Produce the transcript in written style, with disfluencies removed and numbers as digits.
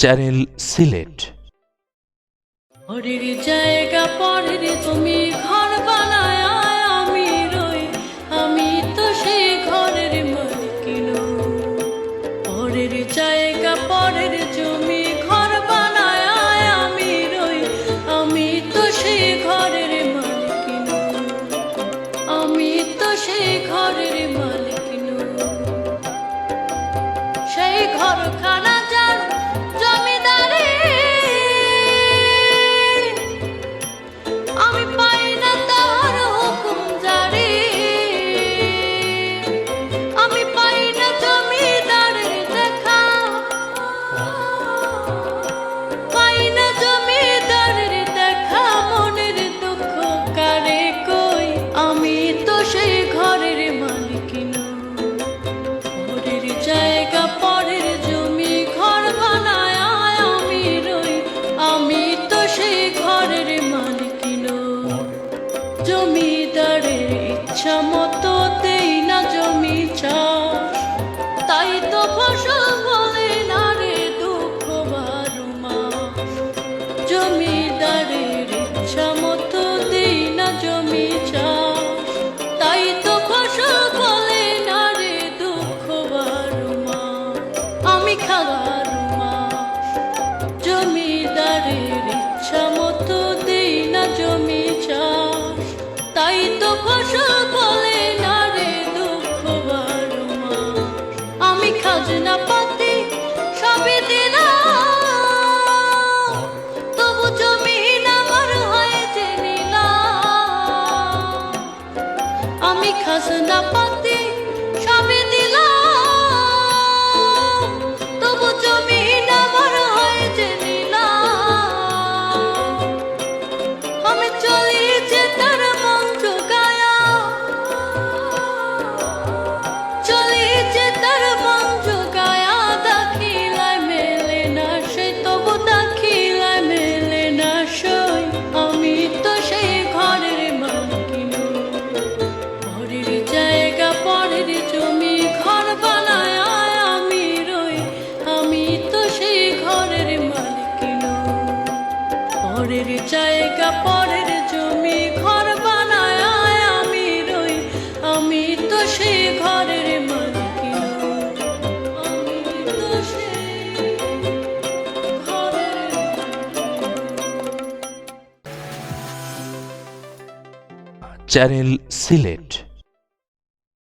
Channel Sylhet. পরের জায়গা পরের তুমি ঘর বানায় আমি রই, আমি তো সেই ঘরের মালিকিন। পরের জায়গা পরের জমি ঘর বানায় আমি রই, আমি তো সেই ঘরের মালিকিন, আমি তো সেই ঘরের মালিকিন। সেই ঘরখানা যার জমিদারি আমি পাই না তার হুকুম জারি, আমি পাই না জমিদারের দেখা, পাই না জমিদারের দেখা। মনের দুঃখ কারে কই, আমি তো সেই ঘরের মালিকিন। পরের জায়গা পরের জমি ঘর বানায় আমি রই, আমি তো সেই ঘরের মালিকিন। জমিদারের ইচ্ছা মতো দেই না জমি চাষ, তাই তো ফসল বলে না রে দুঃখ বারো মাস। জমিদারের ইচ্ছা মতো দেই না জমি চাষ, তাই তো ফসল বলে না রে দুঃখ বারো মাস। আমি খাবারো মাস, জমিদারের ইচ্ছা মতো দেই না জমি চাষ, তাই তো ফসল বলে না রে দুঃখ বারো মাস। আমি খাজনা পাতি সবই দিলাম, তবু জমিন আমার হয় যে নিলাম। আমি খাজনা পাতি সবই দিলাম, তবু জমিন আমার হয় যে নিলাম। আমি চলি যে তার মন জোগায়া, চলি যে তার মন জোগায়া। দাখিলায় মেলে না সে, তবু দাখিলায় মেলে না সই, আমি তো সেই ঘরের মালিকিন। পরের জায়গা পরের জমি ঘর বানায় আমি রই, আমি তো সেই ঘরের মালিকিন। পরের জায়গা পরের জমি ঘর বানায় আমি রই, আমি তো সেই ঘরের মালিকিন, আমি তো সেই ঘরের চ্যানেল সিলেট।